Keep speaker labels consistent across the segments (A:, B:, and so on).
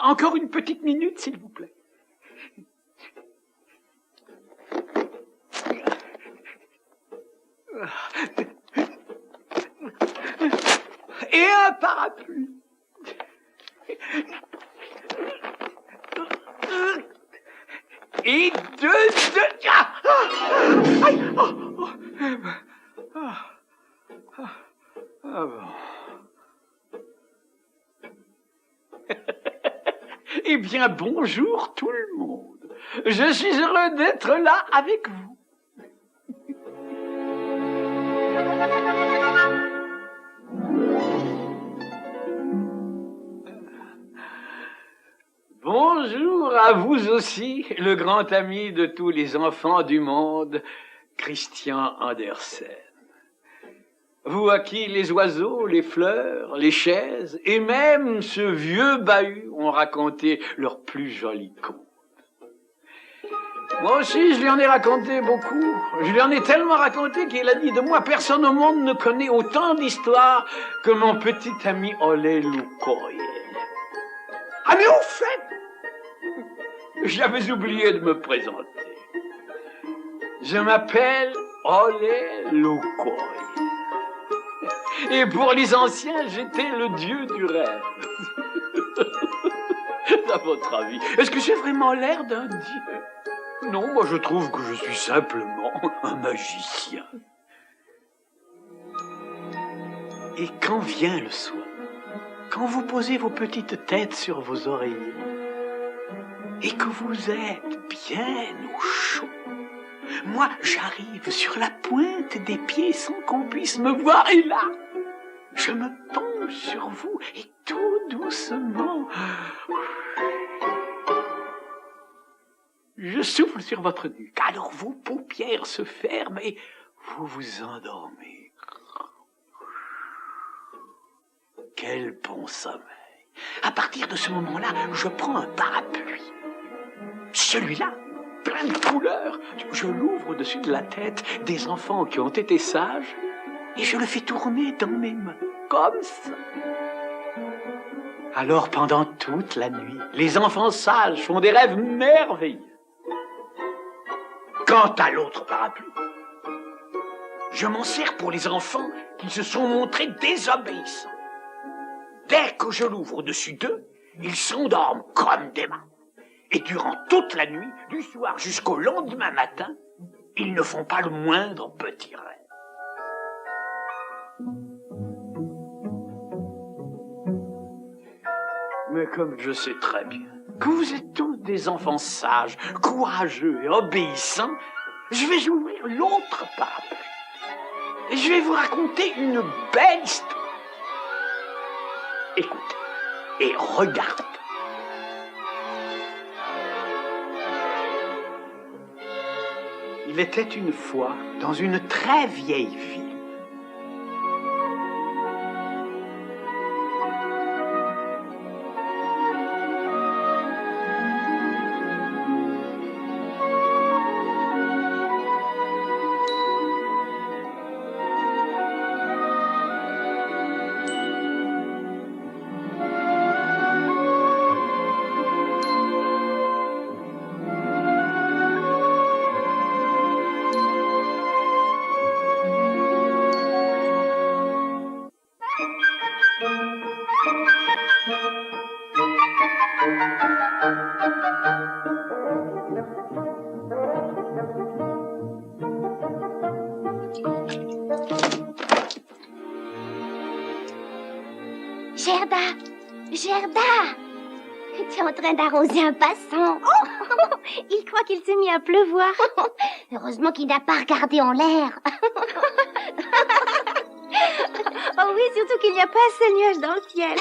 A: Encore une petite minute, s'il vous plaît. Et un parapluie. Et deux... Aïe, bon. Eh bien, bonjour tout le monde. Je suis heureux d'être là avec vous. Bonjour à vous aussi, le grand ami de tous les enfants du monde, Christian Andersen. Vous à qui les oiseaux, les fleurs, les chaises et même ce vieux bahut ont raconté leurs plus jolis contes. Moi aussi, je lui en ai raconté beaucoup. Je lui en ai tellement raconté qu'il a dit de moi, personne au monde ne connaît autant d'histoires que mon petit ami Ole Lukoie. Ah mais au fait, j'avais oublié de me présenter. Je m'appelle Ole Lukoie. Et pour les anciens, j'étais le dieu du rêve. À votre avis, est-ce que j'ai vraiment l'air d'un dieu? Non, moi je trouve que je suis simplement un magicien. Et quand vient le soir, quand vous posez vos petites têtes sur vos oreillers, et que vous êtes bien au chaud, moi j'arrive sur la pointe des pieds sans qu'on puisse me voir, et là, je me tombe sur vous, et tout doucement, je souffle sur votre nuque, alors vos paupières se ferment et vous vous endormez. Quel bon sommeil. À partir de ce moment-là, je prends un parapluie. Celui-là, plein de couleurs. Je l'ouvre au-dessus de la tête des enfants qui ont été sages et je le fais tourner dans mes mains, comme ça. Alors, pendant toute la nuit, les enfants sages font des rêves merveilleux. Quant à l'autre parapluie, je m'en sers pour les enfants qui se sont montrés désobéissants. Dès que je l'ouvre au-dessus d'eux, ils s'endorment comme des morts. Et durant toute la nuit, du soir jusqu'au lendemain matin, ils ne font pas le moindre petit rêve. Mais comme je sais très bien que vous êtes tous des enfants sages, courageux et obéissants, je vais ouvrir l'autre parapluie. Et je vais vous raconter une belle histoire. Écoutez et regardez. Il était une fois dans une très vieille ville.
B: Gerda, tu es en train d'arroser un passant. Oh, il croit qu'il s'est mis à pleuvoir. Heureusement qu'il n'a pas regardé en l'air.
C: Oh oui, surtout qu'il n'y a pas assez de nuages dans le ciel.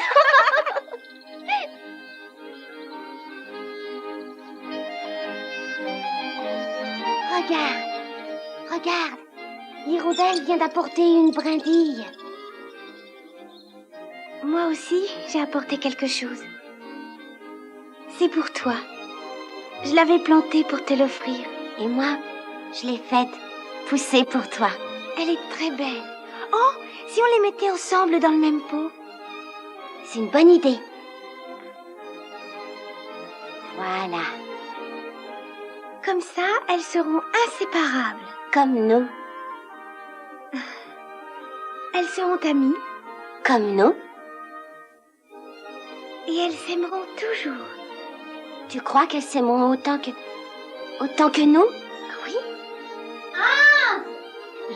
B: Regarde, l'hirondelle vient d'apporter une brindille.
C: Moi aussi, j'ai apporté quelque chose. C'est pour toi. Je l'avais plantée pour te l'offrir.
B: Et moi, je l'ai faite pousser pour toi.
C: Elle est très belle. Oh, si on les mettait ensemble dans le même pot.
B: C'est une bonne idée. Voilà,
C: Comme ça, elles seront inséparables.
B: comme nous,
C: Elles seront amies
B: comme nous.
C: et elles s'aimeront toujours.
B: Tu crois qu'elles s'aimeront autant que nous?
C: Oui.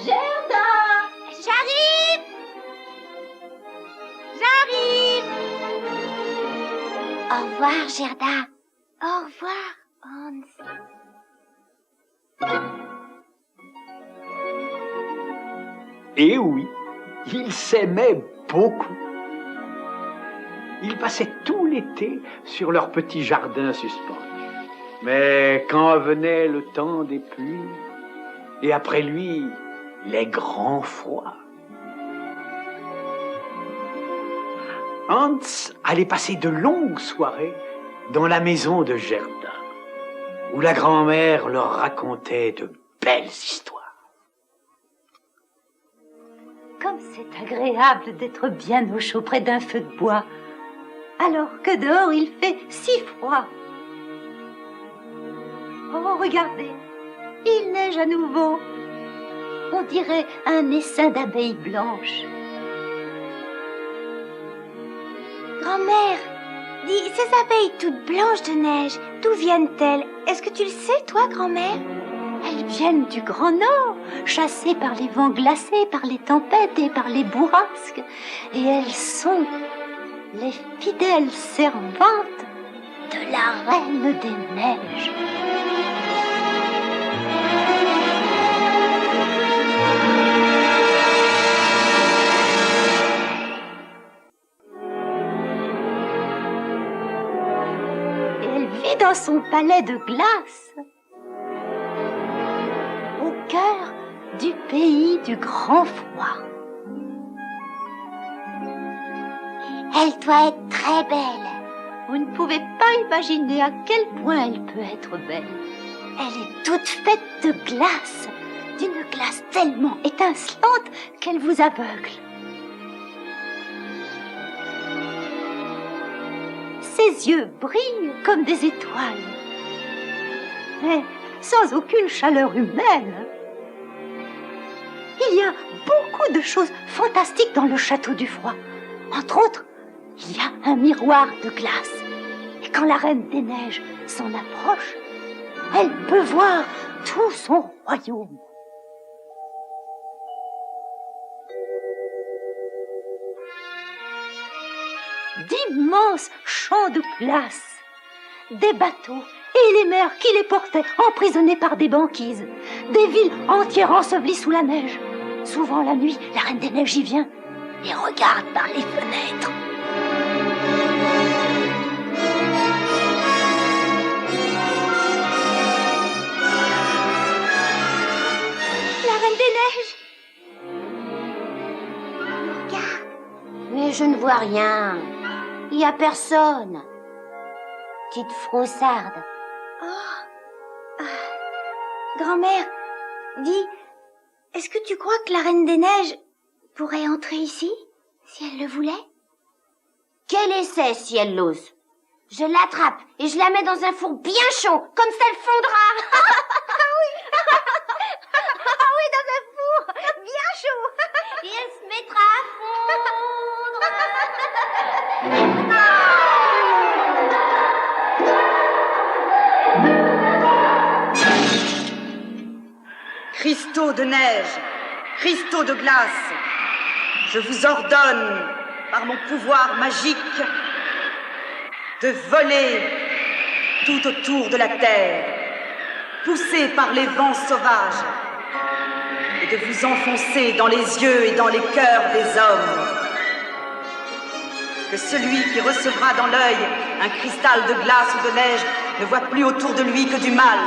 B: Gerda!
C: J'arrive!
B: Au revoir, Gerda.
C: Au revoir, Hans.
A: Et oui, ils s'aimaient beaucoup. Ils passaient tout l'été sur leur petit jardin suspendu. Mais quand venait le temps des pluies, et après lui, les grands froids, Hans allait passer de longues soirées dans la maison de Gerda, où la grand-mère leur racontait de belles histoires.
D: Comme c'est agréable d'être bien au chaud près d'un feu de bois, alors que dehors il fait si froid. Oh, regardez, il neige à nouveau. On dirait un essaim d'abeilles blanches.
C: Grand-mère, dis, ces abeilles toutes blanches de neige, d'où viennent-elles? Est-ce que tu le sais, toi, grand-mère?
D: Elles viennent du Grand Nord, chassées par les vents glacés, par les tempêtes et par les bourrasques. Et elles sont les fidèles servantes de la Reine des Neiges. Et elle vit dans son palais de glace, au cœur du pays du grand froid.
B: Elle doit être très belle.
D: Vous ne pouvez pas imaginer à quel point elle peut être belle. Elle est toute faite de glace, d'une glace tellement étincelante qu'elle vous aveugle. Ses yeux brillent comme des étoiles, mais sans aucune chaleur humaine. Il y a beaucoup de choses fantastiques dans le château du froid. Entre autres, il y a un miroir de glace. Et quand la Reine des Neiges s'en approche, elle peut voir tout son royaume. D'immenses champs de glace, des bateaux et les mers qui les portaient emprisonnés par des banquises, des villes entières ensevelies sous la neige. Souvent la nuit, la Reine des Neiges y vient et regarde par les fenêtres.
C: La Reine des Neiges! Regarde.
B: Mais je ne vois rien. Il n'y a personne. Petite froussarde.
C: Grand-mère, dis, est-ce que tu crois que la Reine des Neiges pourrait entrer ici, si elle le voulait?
B: Quel essai si elle l'ose? Je l'attrape et je la mets dans un four bien chaud, comme ça elle fondra.
C: Ah oui, dans un four, bien chaud.
B: Et elle se mettra à fondre.
E: Cristaux de neige, cristaux de glace, je vous ordonne, par mon pouvoir magique, de voler tout autour de la terre, poussés par les vents sauvages, et de vous enfoncer dans les yeux et dans les cœurs des hommes. Que celui qui recevra dans l'œil un cristal de glace ou de neige ne voit plus autour de lui que du mal.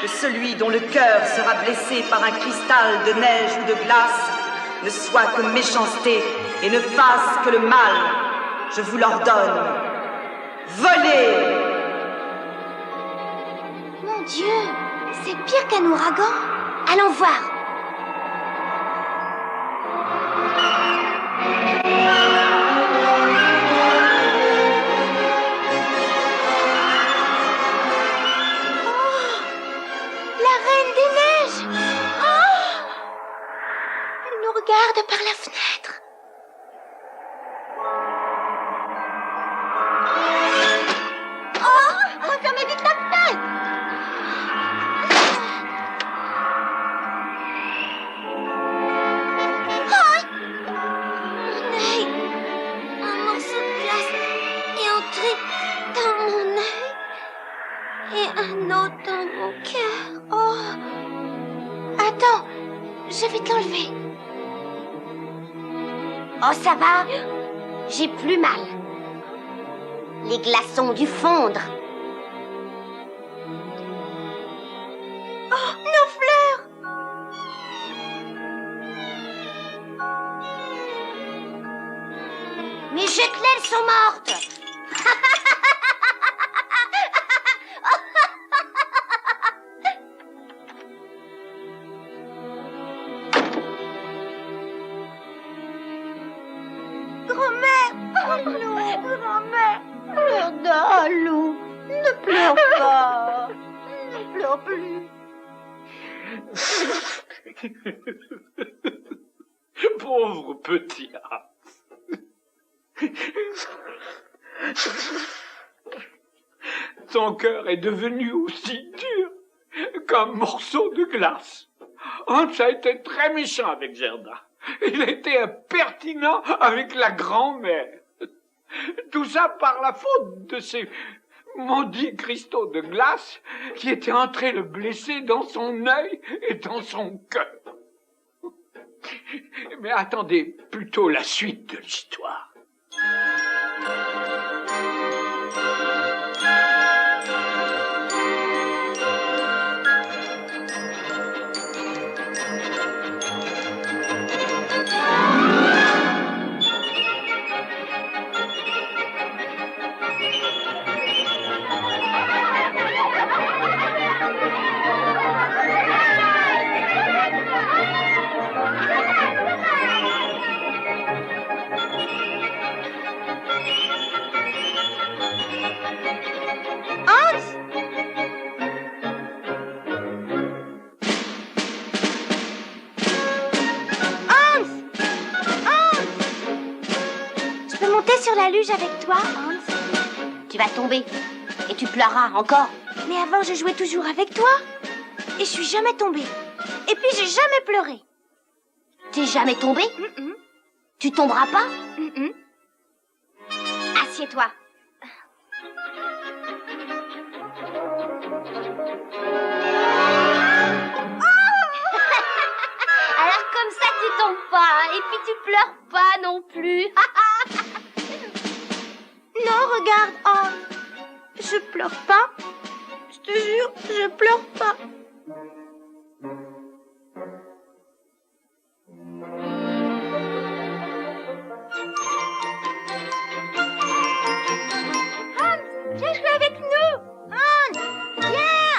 E: Que celui dont le cœur sera blessé par un cristal de neige ou de glace ne soit que méchanceté et ne fasse que le mal. Je vous l'ordonne. Volez!
C: Mon Dieu, c'est pire qu'un ouragan.
B: Allons voir.
C: Regarde par la fenêtre. Oh, refermez vite la fenêtre. Mon œil. Un morceau de glace est entré dans mon œil et un autre dans mon cœur. Oh. Attends, je vais te l'enlever.
B: Oh, ça va? J'ai plus mal. Les glaçons ont dû fondre.
C: Oh, nos fleurs.
B: Mais jette-les, elles sont mortes.
C: Grand-mère. Oh non, grand-mère. Fleur Lou, ne pleure pas. Ne pleure plus.
A: Pauvre petit âne. Son cœur est devenu aussi dur qu'un morceau de glace. Hans a été très méchant avec Gerda. Il a été impertinent avec la grand-mère. Tout ça par la faute de ces maudits cristaux de glace qui étaient entrés le blesser dans son œil et dans son cœur. Mais attendez plutôt la suite de l'histoire.
C: Sur la luge avec toi, Hans.
B: Tu vas tomber et tu pleureras encore.
C: Mais avant, je jouais toujours avec toi. Et je suis jamais tombée. Et puis, j'ai jamais pleuré.
B: T'es jamais tombé? Tu tomberas pas? Assieds-toi. Alors comme ça, tu tombes pas. Et puis tu pleures pas non plus.
C: Non, regarde, Hans. Je pleure pas. Je te jure, je pleure pas. Hans, viens jouer avec nous. Hans, viens.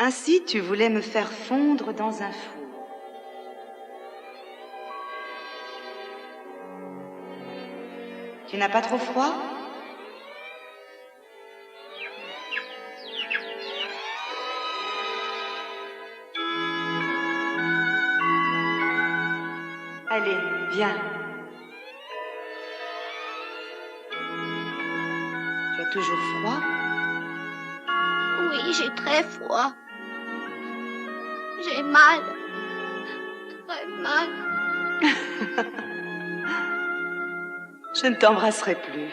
E: Ainsi, tu voulais me faire fondre dans un four. Tu n'as pas trop froid? Allez, viens. toujours froid?
C: Oui, j'ai très froid. J'ai mal. Très mal.
E: Je ne t'embrasserai plus.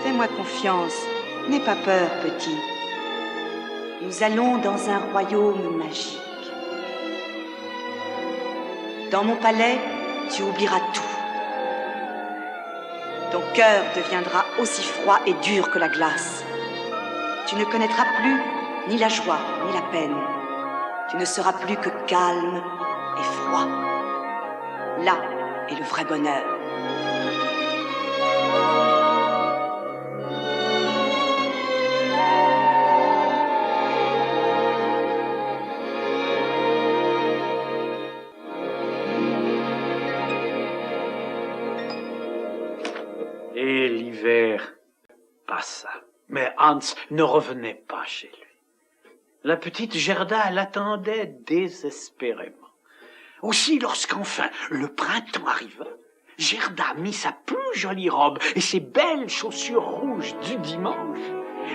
E: Fais-moi confiance, n'aie pas peur, petit. Nous allons dans un royaume magique. Dans mon palais, tu oublieras tout. Ton cœur deviendra aussi froid et dur que la glace. Tu ne connaîtras plus ni la joie, ni la peine. Tu ne seras plus que calme et froid. Là est le vrai bonheur.
A: Et l'hiver passa. Mais Hans ne revenait pas chez lui. La petite Gerda l'attendait désespérément. Aussi, lorsqu'enfin le printemps arriva, Gerda mit sa plus jolie robe et ses belles chaussures rouges du dimanche.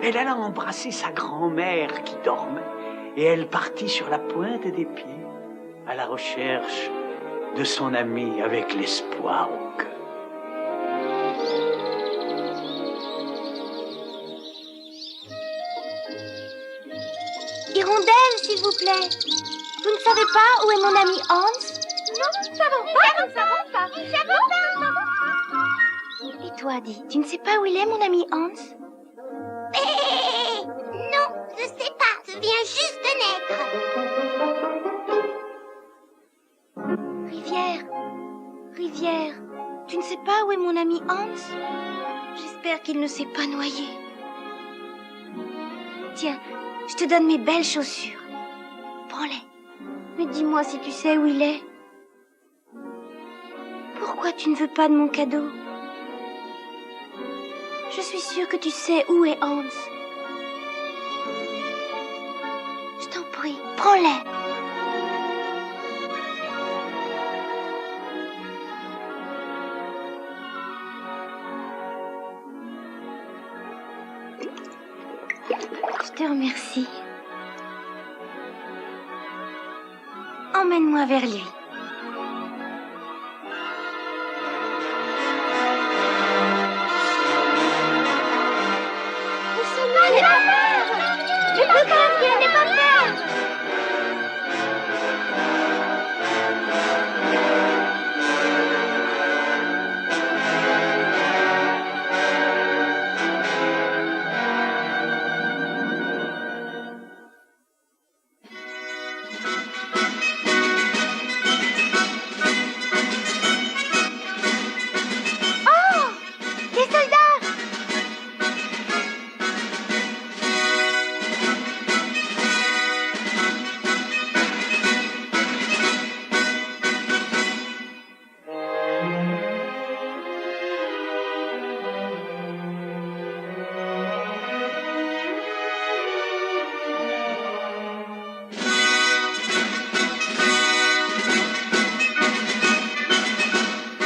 A: Elle alla embrasser sa grand-mère qui dormait et elle partit sur la pointe des pieds à la recherche de son ami avec l'espoir au cœur.
C: Hirondelle, s'il vous plaît. Vous ne savez pas où est mon ami Hans? Non, nous ne savons pas, nous ne savons pas. Nous ne savons pas. Et toi, dis, tu ne sais pas où il est, mon ami Hans?
B: Non, je sais pas, je viens juste de naître.
C: Rivière, Rivière, tu ne sais pas où est mon ami Hans? J'espère qu'il ne s'est pas noyé. Tiens, je te donne mes belles chaussures. Prends-les. Mais dis-moi si tu sais où il est. Pourquoi tu ne veux pas de mon cadeau? Je suis sûre que tu sais où est Hans. Je t'en prie, prends-les. Je te remercie. Emmène-moi vers lui. Nous sommes là, n'aie pas peur! N'aie pas peur, n'aie pas peur!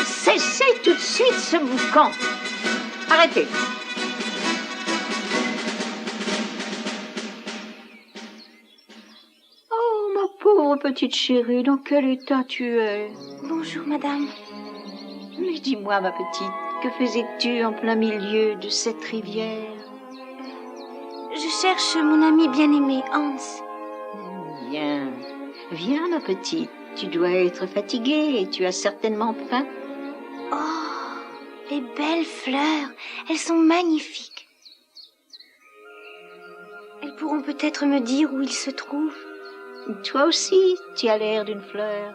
D: Cessez tout de suite ce boucan. Arrêtez. Oh, ma pauvre petite chérie, dans quel état tu es?
C: Bonjour, madame.
D: Mais dis-moi, ma petite, que faisais-tu en plein milieu de cette rivière?
C: Je cherche mon ami bien-aimé, Hans.
D: Viens, viens, ma petite. Tu dois être fatiguée et tu as certainement faim.
C: Oh, les belles fleurs, elles sont magnifiques. Elles pourront peut-être me dire où il se trouve.
D: Toi aussi, tu as l'air d'une fleur.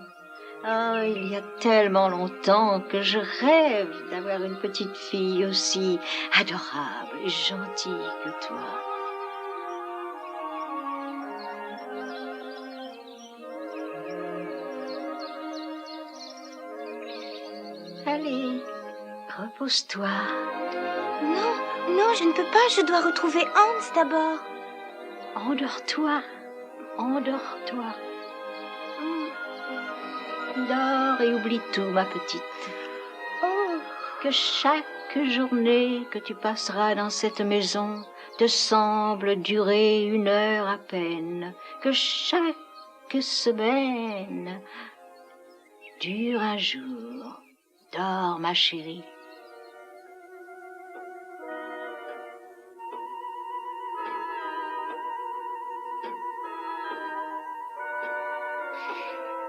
D: Oh, il y a tellement longtemps que je rêve d'avoir une petite fille aussi adorable et gentille que toi. Pose-toi.
C: Non, non, je ne peux pas. Je dois retrouver Hans d'abord.
D: Endors-toi. Endors-toi. Dors et oublie tout, ma petite.
C: Oh,
D: Que chaque journée que tu passeras dans cette maison te semble durer 1 heure à peine. Que chaque semaine dure un jour. Dors, ma chérie.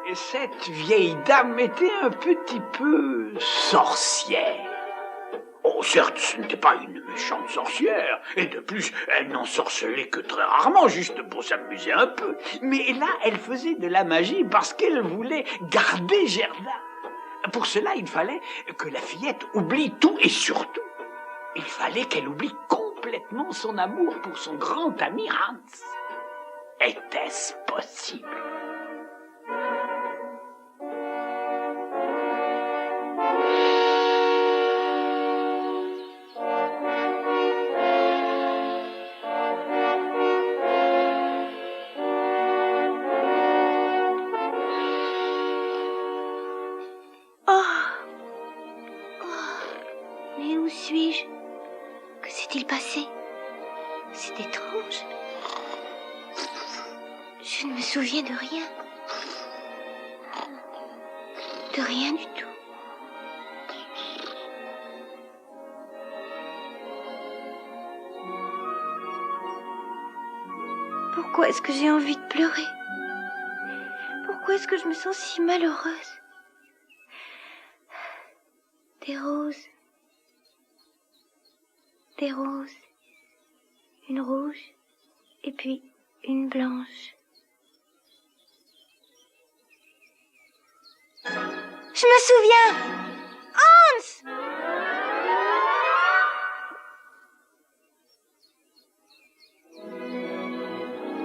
A: Et cette vieille dame était un petit peu sorcière. Oh, certes, ce n'était pas une méchante sorcière, et de plus, elle n'ensorcelait que très rarement, juste pour s'amuser un peu. Mais là, elle faisait de la magie parce qu'elle voulait garder Gerda. Pour cela, il fallait que la fillette oublie tout et surtout, il fallait qu'elle oublie complètement son amour pour son grand ami Hans. Était-ce possible?
C: mais où suis-je? Que s'est-il passé? C'est étrange. Je ne me souviens de rien. De rien du tout. Pourquoi est-ce que j'ai envie de pleurer? Pourquoi est-ce que je me sens si malheureuse? Des roses. Des roses. Une rouge et puis une blanche. Je me souviens! Hans!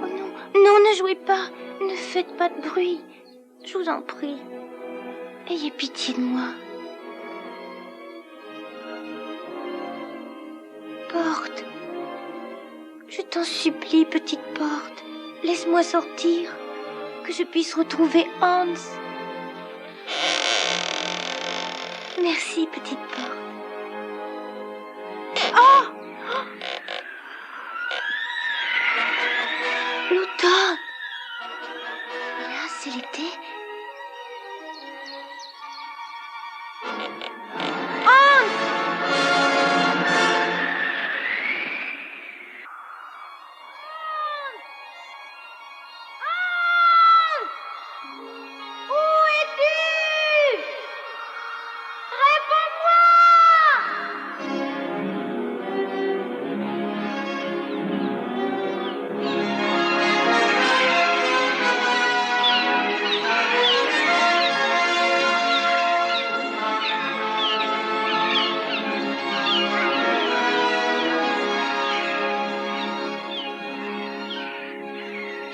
C: Oh non, non, ne jouez pas. Ne faites pas de bruit. Je vous en prie. Ayez pitié de moi. Porte. Je t'en supplie, petite porte. Laisse-moi sortir. Que je puisse retrouver Hans. Merci, petite porte. Oh! L'automne. Là, c'est l'été.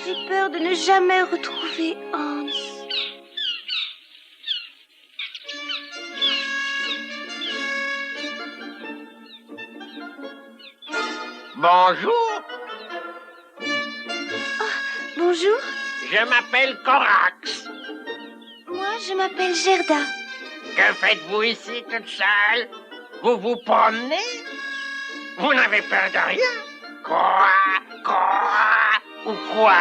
C: J'ai peur de ne jamais retrouver Hans.
F: Bonjour,
C: Bonjour,
F: je m'appelle Corax.
C: moi je m'appelle Gerda.
F: Que faites-vous ici toute seule? Vous vous promenez? Vous n'avez peur de rien? Quoi? Ou quoi?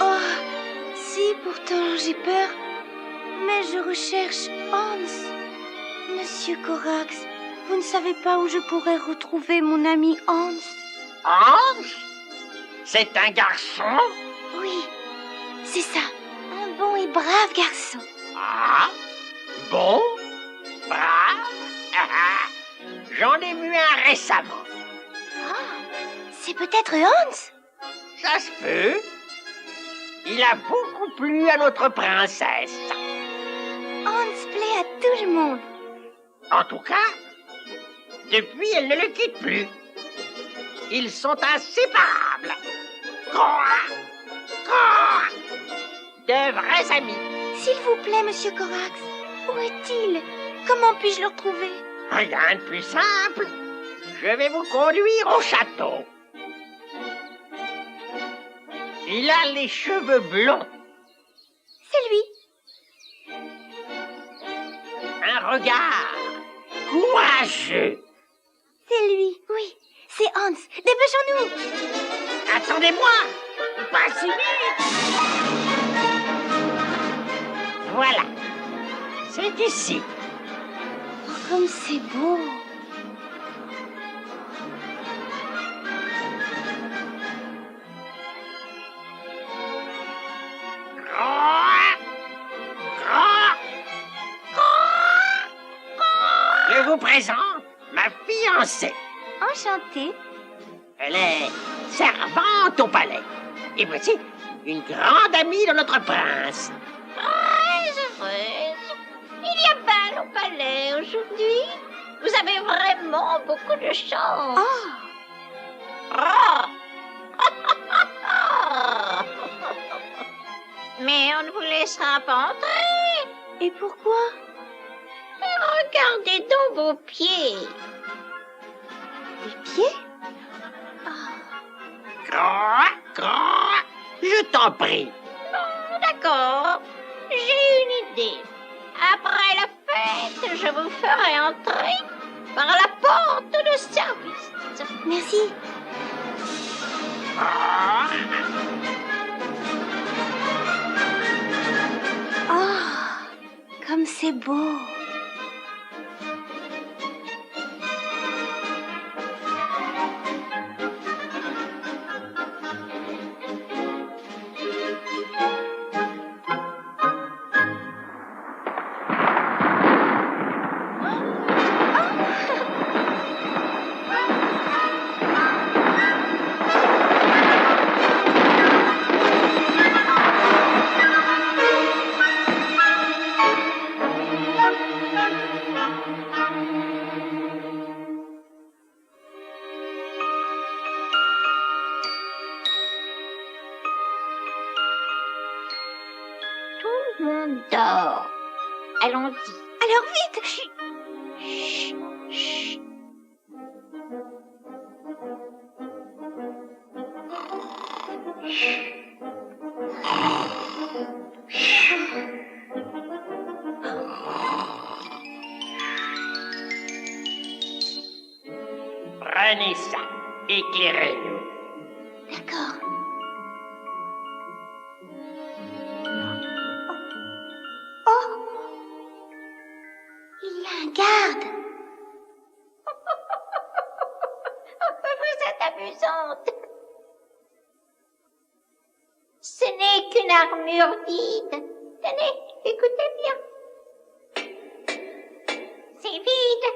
C: Oh, si, pourtant j'ai peur. Mais je recherche Hans. Monsieur Corax, vous ne savez pas où je pourrais retrouver mon ami Hans?
F: Hans? C'est un garçon?
C: Oui, c'est ça. Un bon et brave garçon.
F: Ah? Bon? Brave? J'en ai vu un récemment.
C: Ah, c'est peut-être Hans?
F: Ça se peut. Il a beaucoup plu à notre princesse.
C: Hans plaît à tout le monde.
F: En tout cas, depuis, elle ne le quitte plus. Ils sont inséparables. De vrais amis.
C: S'il vous plaît, monsieur Corax, où est-il? Comment puis-je le retrouver?
F: Rien de plus simple. Je vais vous conduire au château. Il a les cheveux blonds,
B: C'est lui.
F: un regard courageux.
B: C'est lui. Oui, c'est Hans. Dépêchons-nous.
F: Attendez-moi, pas si vite. Voilà, c'est ici.
B: Oh, comme c'est beau.
F: Je vous présente ma fiancée.
B: Enchantée.
F: Elle est servante au palais. Et voici une grande amie de notre prince.
D: Heureuse. Il y a bal au palais aujourd'hui. Vous avez vraiment beaucoup de chance. Oh. Mais on ne vous laissera pas entrer.
B: Et pourquoi?
D: Regardez donc vos pieds.
B: Les pieds?
F: Je t'en prie.
D: D'accord. J'ai une idée. Après la fête, je vous ferai entrer par la porte de service.
B: Merci. Oh, comme c'est beau.
D: Tout le monde dort. Allons-y.
B: Alors vite.
D: Chut. Chut.
F: Prenez ça. Éclairez-nous.
B: D'accord. Oh, il y a un garde.
D: Vous êtes amusante. Ce n'est qu'une armure vide. Tenez, écoutez bien. C'est vide.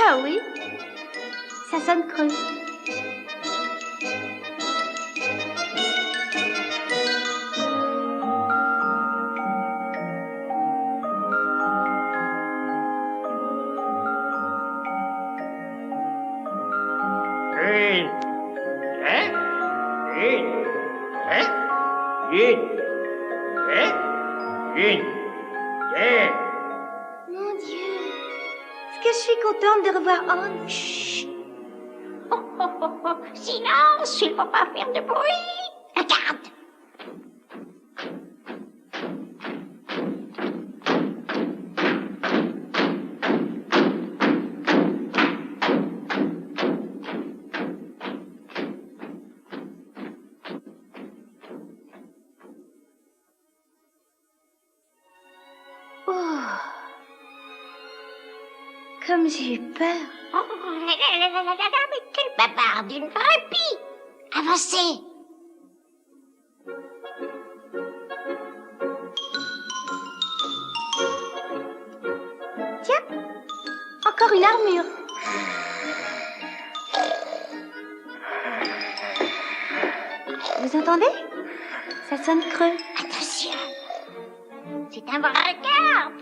B: Ah oui, ça sonne creux.
F: Une.
B: Mon Dieu, est-ce que je suis contente de revoir Hans?
D: Chut. Oh. Silence, il ne faut pas faire de bruit. Regarde.
B: Oh, comme j'ai eu peur.
D: Mais quelle bavarde, une vraie pie. Avancez.
B: Tiens, encore une armure. Vous entendez? Ça sonne creux.
D: Attention. C'est un vrai garde.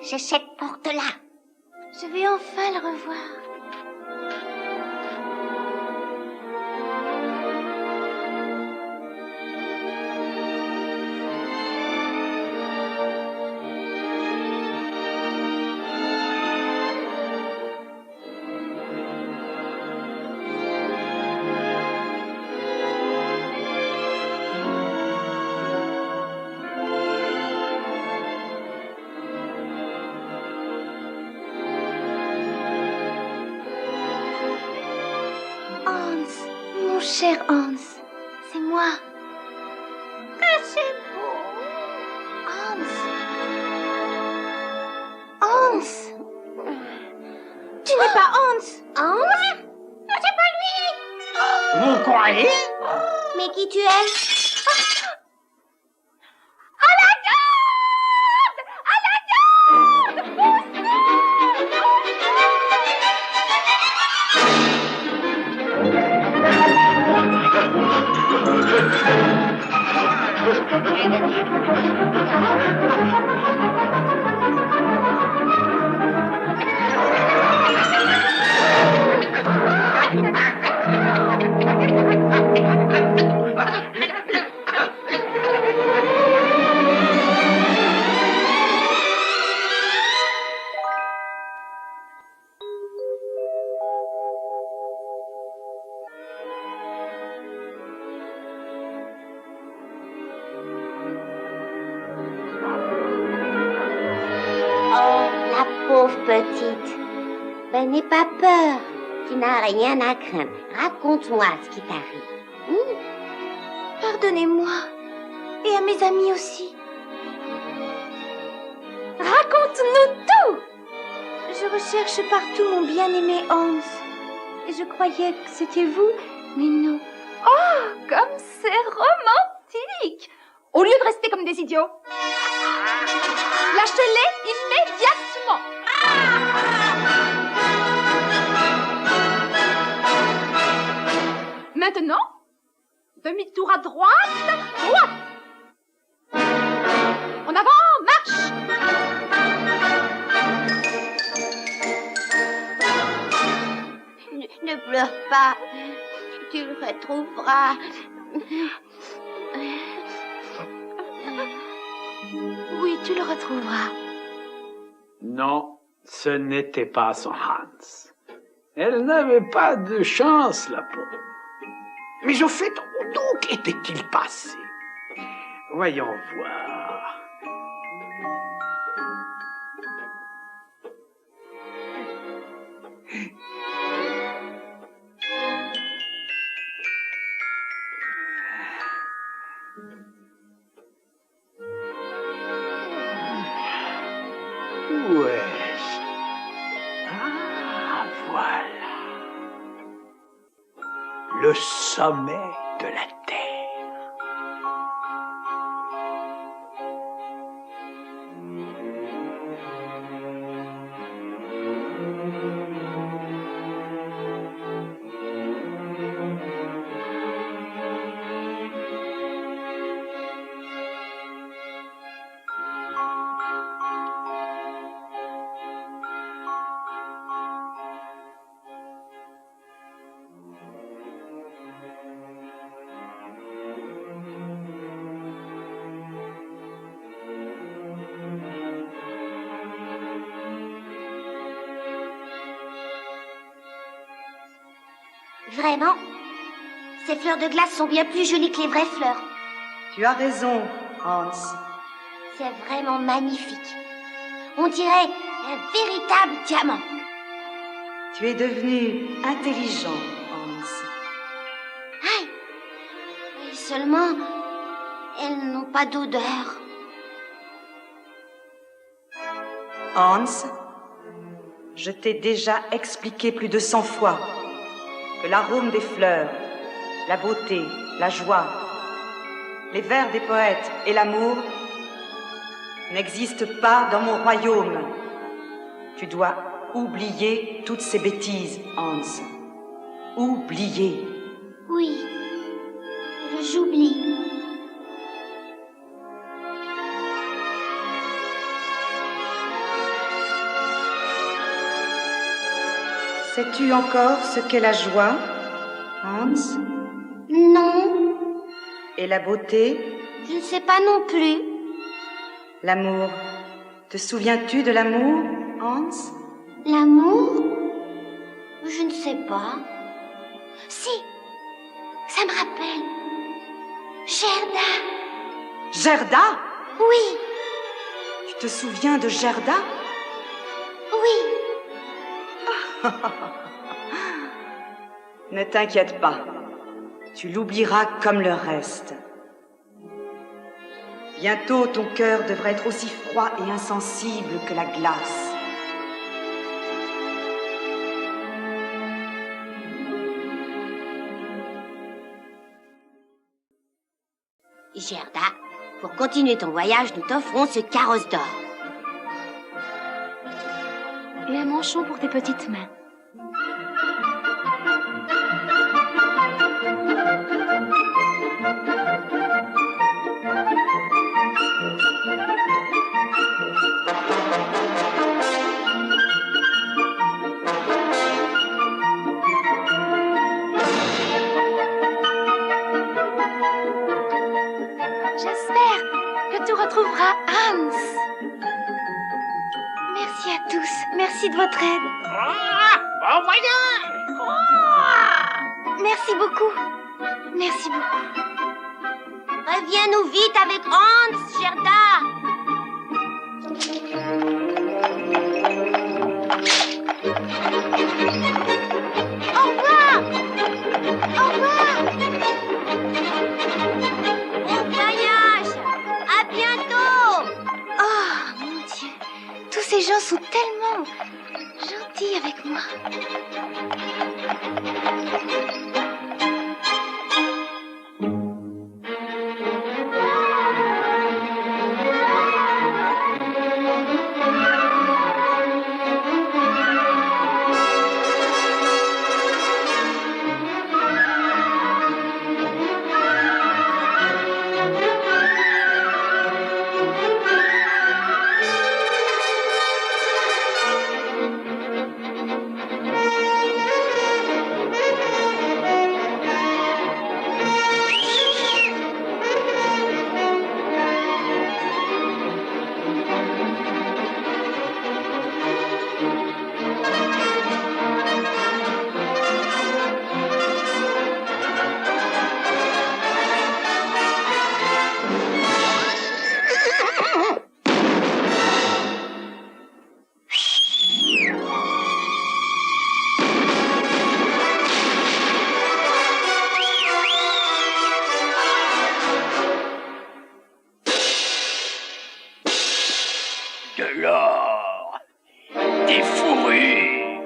B: J'ai cette porte-là.
C: Je vais enfin le revoir. Mon cher Hans, c'est moi.
B: Ah, c'est beau.
C: Hans. Tu n'es pas Hans.
B: Hans? Non, c'est pas lui.
F: Vous croyez?
B: Mais qui tu es? Oh, la pauvre petite. Ben, n'aie pas peur. Tu n'as rien à craindre. Raconte-moi ce qui t'arrive.
C: Pardonnez-moi. Et à mes amis aussi. Raconte-nous tout. Je recherche partout mon bien-aimé Hans. Et je croyais que c'était vous, mais non.
D: Oh, comme c'est romantique! Au lieu de rester comme des idiots, lâchez-les immédiatement! Maintenant, demi-tour à droite, droite! En avant, marche!
B: Ne pleure pas. Tu le retrouveras.
C: Oui, tu le retrouveras.
A: Non, ce n'était pas son Hans. Elle n'avait pas de chance, la pauvre. Mais au fait, où donc était-il passé? Voyons voir. Où est-ce? Ah, voilà. Le sommet de la Terre.
B: Vraiment? Ces fleurs de glace sont bien plus jolies que les vraies fleurs.
E: Tu as raison, Hans.
B: C'est vraiment magnifique. On dirait un véritable diamant.
E: Tu es devenu intelligent, Hans.
B: Aïe! Et seulement, elles n'ont pas d'odeur.
E: Hans, je t'ai déjà expliqué plus de 100 fois que l'arôme des fleurs, la beauté, la joie, les vers des poètes et l'amour n'existent pas dans mon royaume. Tu dois oublier toutes ces bêtises, Hans. Oublier.
B: Oui, j'oublie.
E: Sais-tu encore ce qu'est la joie, Hans?
C: Non,
E: Et la beauté?
C: je ne sais pas non plus.
E: L'amour. Te souviens-tu de l'amour, Hans?
C: L'amour? Je ne sais pas. Si, ça me rappelle. Gerda.
E: Gerda?
C: Oui,
E: Tu te souviens de Gerda?
C: oui.
E: Ne t'inquiète pas. Tu l'oublieras comme le reste. Bientôt, ton cœur devrait être aussi froid et insensible que la glace.
C: Gerda, pour continuer ton voyage, nous t'offrons ce carrosse d'or.
D: Et un manchon pour tes petites mains. J'espère que tu retrouveras Hans. Merci à tous. Merci de votre aide.
F: Bon voyage!
D: Merci beaucoup. Merci beaucoup.
C: Reviens-nous vite avec Hans, Gerda. Au revoir. Au revoir. Bon voyage. À bientôt.
D: Oh, mon Dieu. Tous ces gens sont tellement gentils avec moi.
F: De l'or, des fourrures,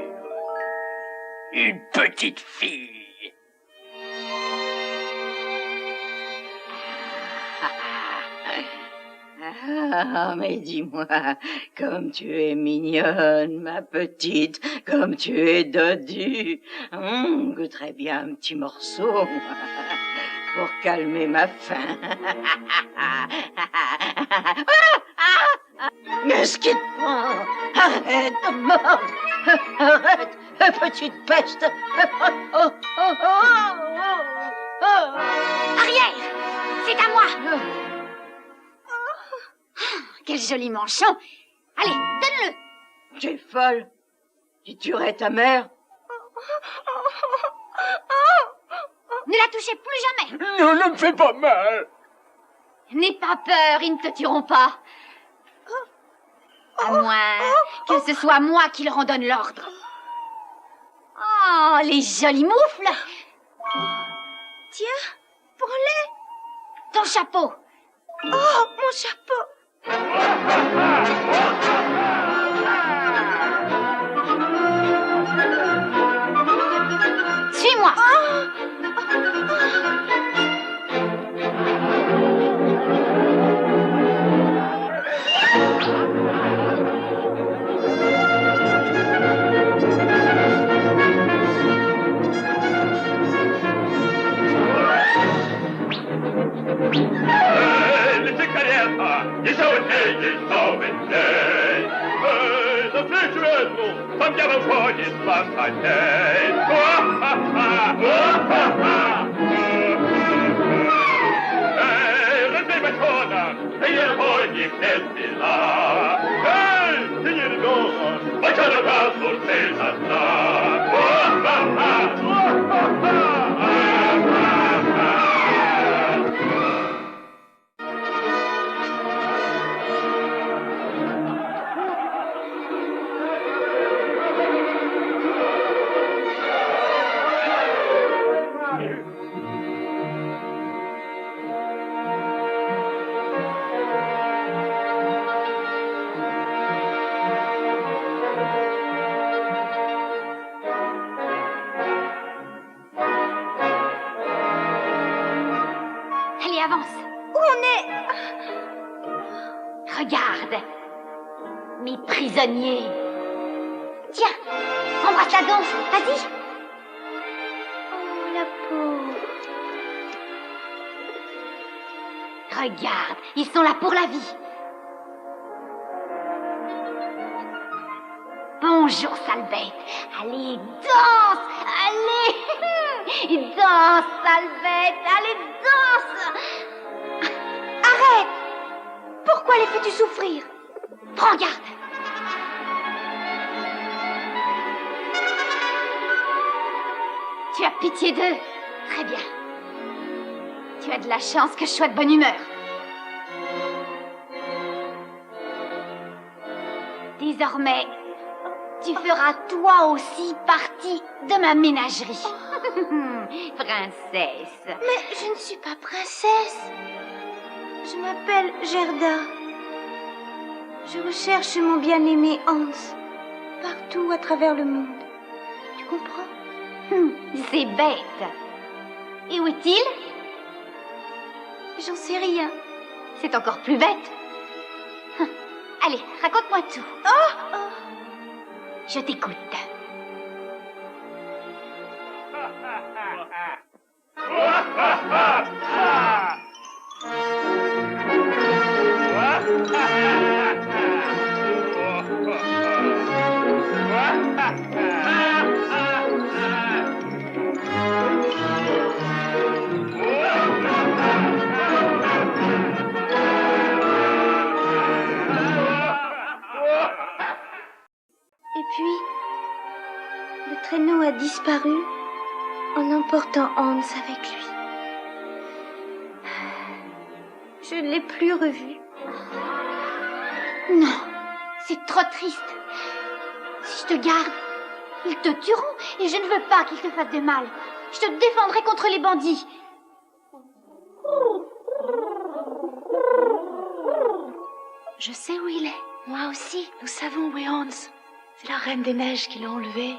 F: une petite fille.
G: Ah, mais dis-moi, comme tu es mignonne, ma petite, comme tu es dodue. Goûterais bien un petit morceau pour calmer ma faim. Mais ce qui te prend? Arrête de mordre! Arrête, petite peste!
D: Arrière! C'est à moi! Quel joli manchon! Allez, donne-le!
G: Tu es folle? Tu tuerais ta mère?
D: Ne la touchez plus jamais!
F: Non, ne me fais pas mal.
D: N'aie pas peur, ils ne te tueront pas. À moins que ce soit moi qui leur en donne l'ordre. Oh, les jolis moufles! Tiens, prends-les! Ton chapeau! Oh, mon chapeau! Suis-moi!
H: Laissez caler un pas, les sauter, les sauver, semplicemente, andiamo fuori spantamente. Rendeva tona, e io voglio fermi là. Signori d'oro, facciano caso stessa sta.
B: Allez, avance.
C: Où on est?
B: Regarde. Mes prisonniers. Tiens, embrasse la danse. Vas-y.
C: Oh, la pauvre.
B: Regarde, ils sont là pour la vie. Bonjour, sale bête. Allez, danse. Allez. Danse, sale bête. Allez, danse.
C: Arrête! Pourquoi les fais-tu souffrir?
B: Prends garde. Tu as pitié d'eux. Très bien. Tu as de la chance que je sois de bonne humeur. Désormais, tu feras toi aussi partie de ma ménagerie. Princesse.
C: Mais je ne suis pas princesse. Je m'appelle Gerda. Je recherche mon bien-aimé Hans. Partout à travers le monde. Tu comprends?
B: C'est bête. Et où est-il?
C: J'en sais rien.
B: C'est encore plus bête. Allez, raconte-moi tout.
C: Oh!
B: Je t'écoute.
C: Et puis, le traîneau a disparu en emportant Hans avec lui. Je ne l'ai plus revu.
B: Non, c'est trop triste. Si je te garde, ils te tueront et je ne veux pas qu'ils te fassent de mal. Je te défendrai contre les bandits.
D: Je sais où il est. Moi aussi. Nous savons où est Hans. C'est la Reine des Neiges qui l'a enlevé.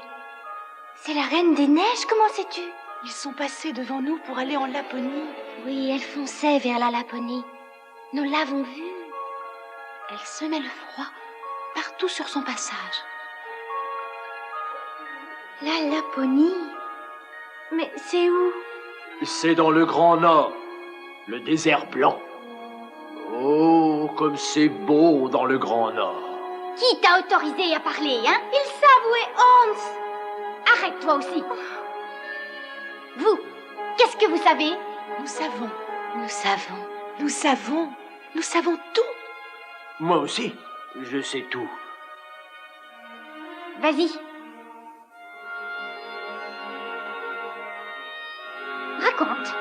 C: C'est la Reine des Neiges, comment sais-tu?
D: Ils sont passés devant nous pour aller en Laponie.
C: Oui, elle fonçait vers la Laponie. Nous l'avons vue.
D: Elle semait le froid partout sur son passage.
C: La Laponie? Mais c'est où?
A: C'est dans le Grand Nord, le désert blanc. Oh, comme c'est beau dans le Grand Nord.
B: Qui t'a autorisé à parler, hein?
C: Ils savent où est Hans.
B: Arrête-toi aussi. Vous, qu'est-ce que vous savez?
D: Nous savons. Nous savons. Nous savons. Nous savons tout.
A: Moi aussi, je sais tout.
B: Vas-y. Raconte.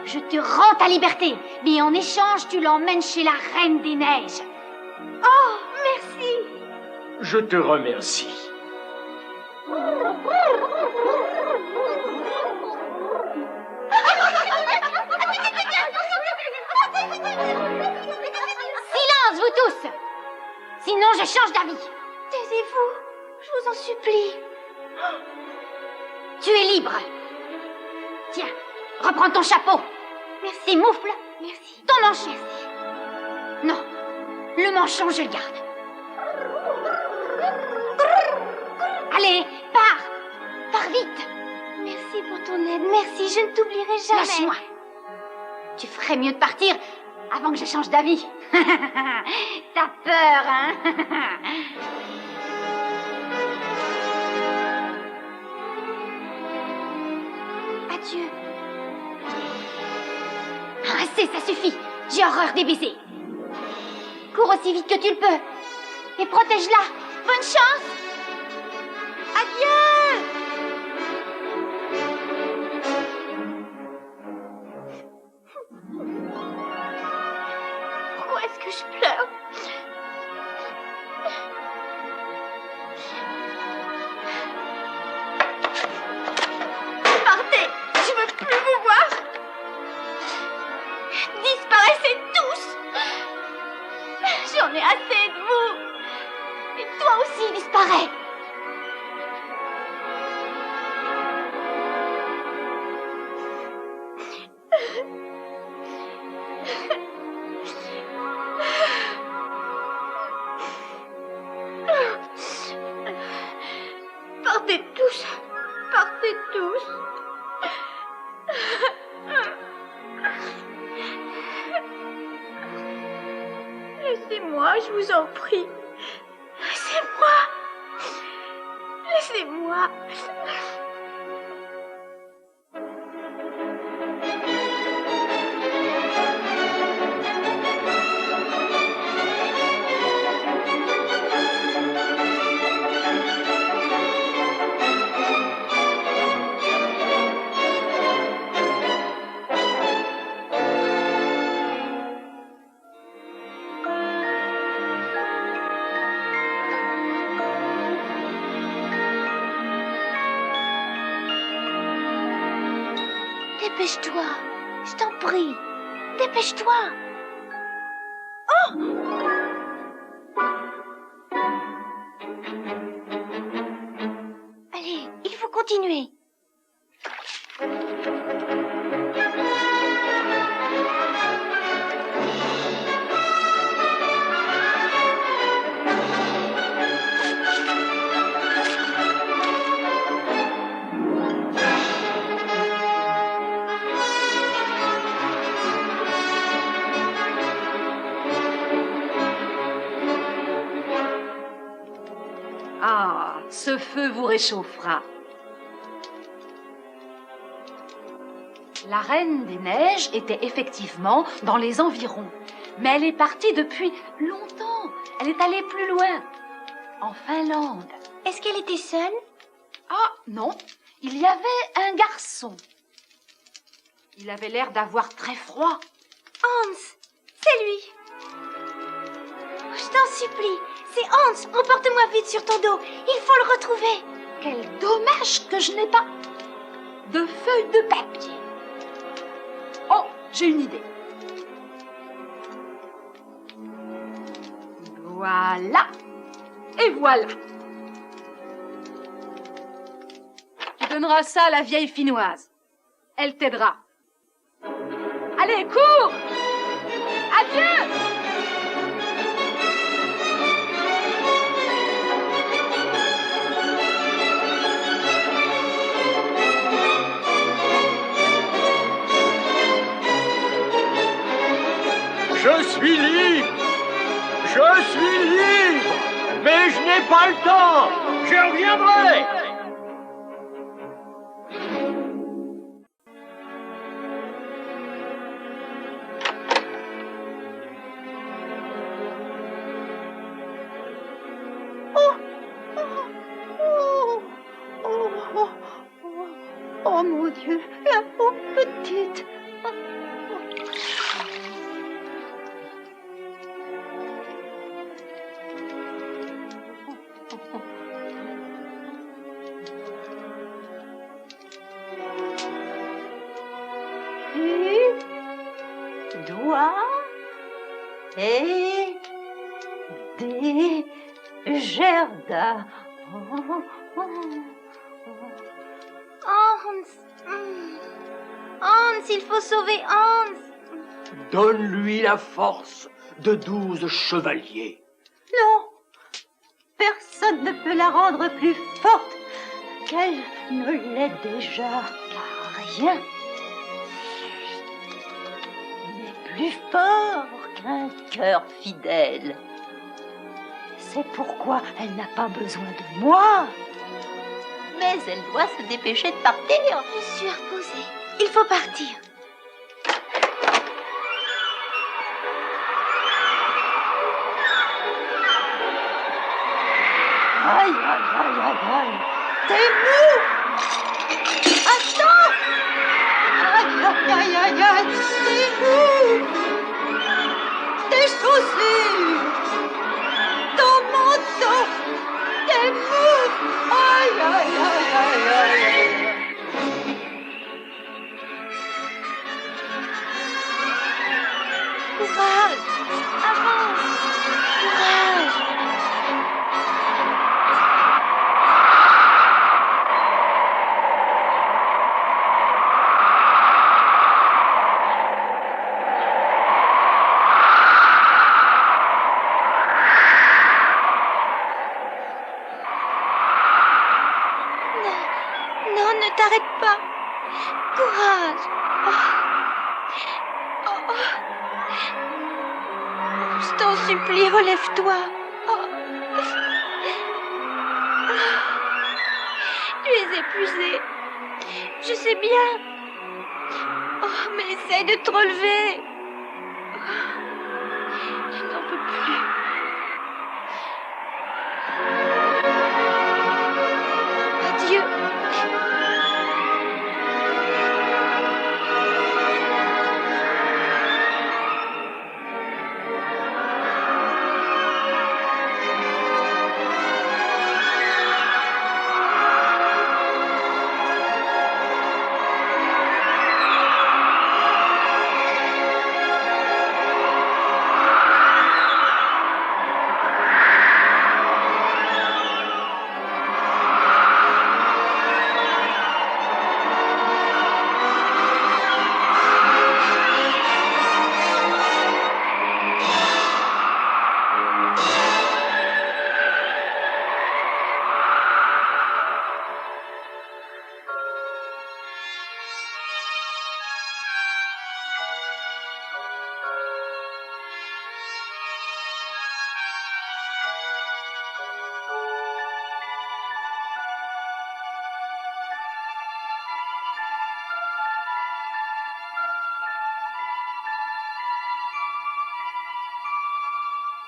B: Je te rends ta liberté, mais en échange, tu l'emmènes chez la Reine des Neiges.
C: Oh, merci.
A: Je te remercie.
B: Sinon, je change d'avis.
C: Taisez-vous, je vous en supplie.
B: Tu es libre. Tiens, reprends ton chapeau.
C: Merci.
B: Tes moufles.
C: Merci.
B: Ton manchon.
C: Merci.
B: Non, le manchon, je le garde. Allez, pars. Pars vite.
C: Merci pour ton aide. Merci, je ne t'oublierai jamais.
B: Lâche-moi. Tu ferais mieux de partir avant que je change d'avis. T'as peur, hein?
C: Adieu.
B: Assez, ça suffit. J'ai horreur des baisers. Cours aussi vite que tu le peux. Et protège-la. Bonne chance. Adieu.
C: Pourquoi est-ce que je pleure? Partez, je veux plus vous voir. Disparaissez tous. J'en ai assez de vous. Et toi aussi, disparais. Partez tous. Partez tous. Laissez-moi, je vous en prie. Laissez-moi. Laissez-moi. Dépêche-toi, je t'en prie. Dépêche-toi. Oh! Allez, il faut continuer.
D: Ah, ce feu vous réchauffera. La Reine des Neiges était effectivement dans les environs, mais elle est partie depuis longtemps. Elle est allée plus loin, en Finlande.
C: Est-ce qu'elle était seule?
D: Ah, non, il y avait un garçon. Il avait l'air d'avoir très froid.
C: Hans, c'est lui. Je t'en supplie, c'est Hans. Emporte-moi vite sur ton dos. Il faut le retrouver.
D: Quel dommage que je n'ai pas de feuilles de papier. Oh, j'ai une idée. Voilà. Et voilà. Tu donneras ça à la vieille finnoise. Elle t'aidera. Allez, cours! Adieu!
F: Je suis libre. Je suis libre. Mais je n'ai pas le temps. Je reviendrai.
D: Oh mon Dieu, la pauvre petite.
G: Doigt et
D: aider Gerda.
C: Hans. Hans, il faut sauver Hans.
A: Donne-lui la force de 12 chevaliers.
D: Non, personne ne peut la rendre plus forte qu'elle ne l'est déjà. Car rien n'est plus fort qu'un cœur fidèle. C'est pourquoi elle n'a pas besoin de moi. Mais elle doit se dépêcher de partir.
C: Je suis reposée. Il faut partir.
D: Aïe, aïe, aïe, aïe, aïe. T'es mou. Attends. Aïe, aïe, aïe, aïe, aïe. T'es mou. Tes chaussures. Ton manteau. T'es mou. Aïe, aïe, aïe, aïe, aïe.
C: Courage. Avance. Courage. Non, ne t'arrête pas. Courage. Je t'en supplie, relève-toi. Tu es épuisée. Je sais bien. Mais essaye de te relever. Je n'en peux plus. Adieu.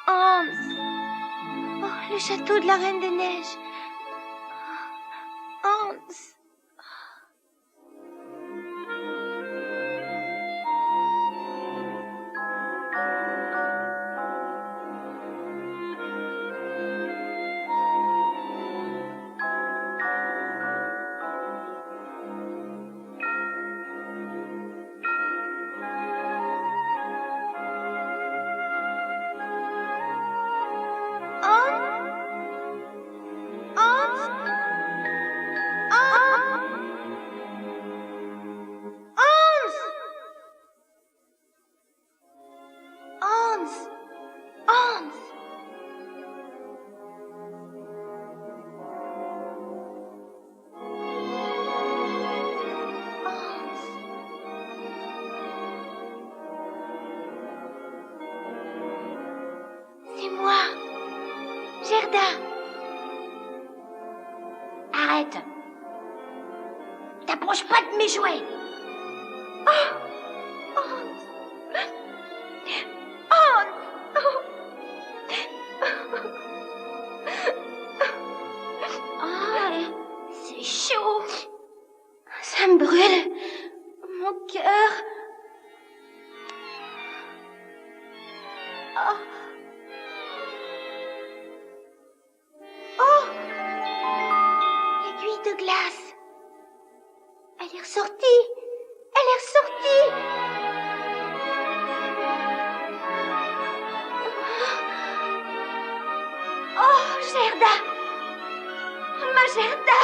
C: Hans. Le château de la Reine des Neiges. Hans. C'est moi, Gerda. Arrête. T'approches pas de mes jouets. C'est chaud. Ça me brûle. Mon cœur. L'aiguille de glace. Elle est ressortie. Elle est ressortie. Gerda! Ma Gerda!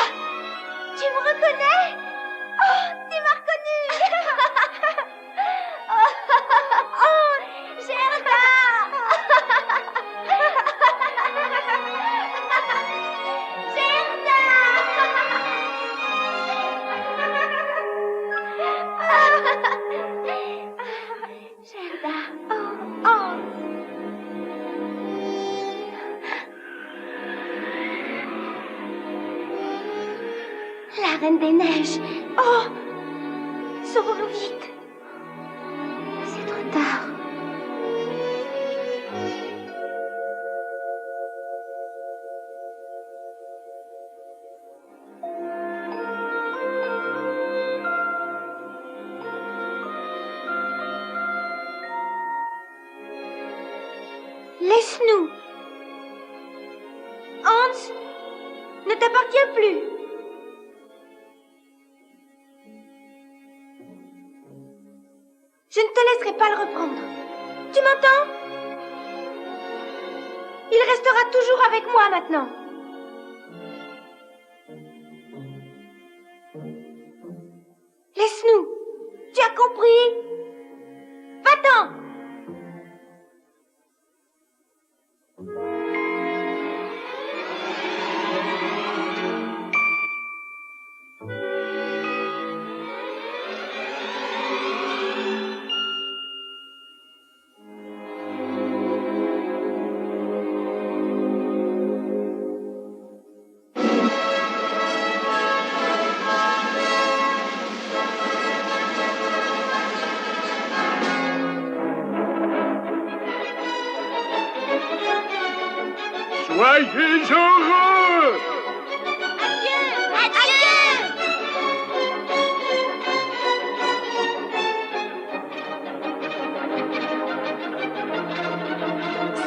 C: Tu me reconnais? Oh, tu m'as reconnue! Oh, Gerda! Gerda! Oh, oh! La Reine des Neiges. Oh! Sauvons-nous vite. C'est trop tard. Laisse-nous. Hans ne t'appartient plus. Je ne te laisserai pas le reprendre. Tu m'entends? Il restera toujours avec moi maintenant. Laisse-nous. Tu as compris? Va-t'en.
H: Soyez heureux!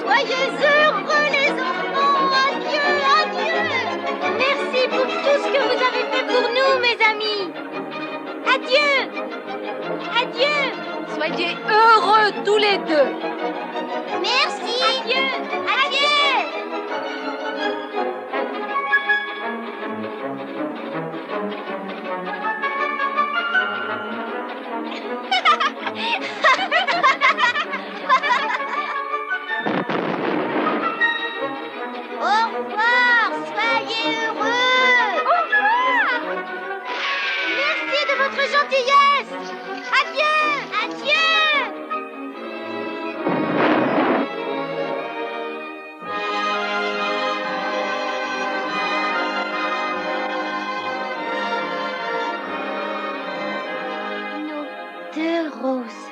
C: Soyez heureux les enfants. Adieu, adieu. Merci pour tout ce que vous avez fait pour nous, mes amis. Adieu. Adieu.
D: Soyez heureux tous les deux.
C: Merci. Adieu. Adieu. Au revoir. Soyez heureux. Au revoir. Merci de votre gentillesse. Adieu. Adieu. Nos deux roses.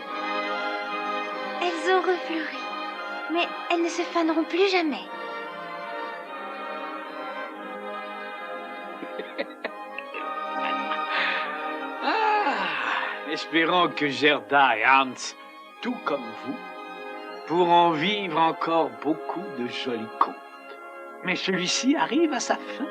C: Elles ont refleuri, mais elles ne se faneront plus jamais.
A: Espérons que Gerda et Hans, tout comme vous, pourront vivre encore beaucoup de jolis contes. Mais celui-ci arrive à sa fin.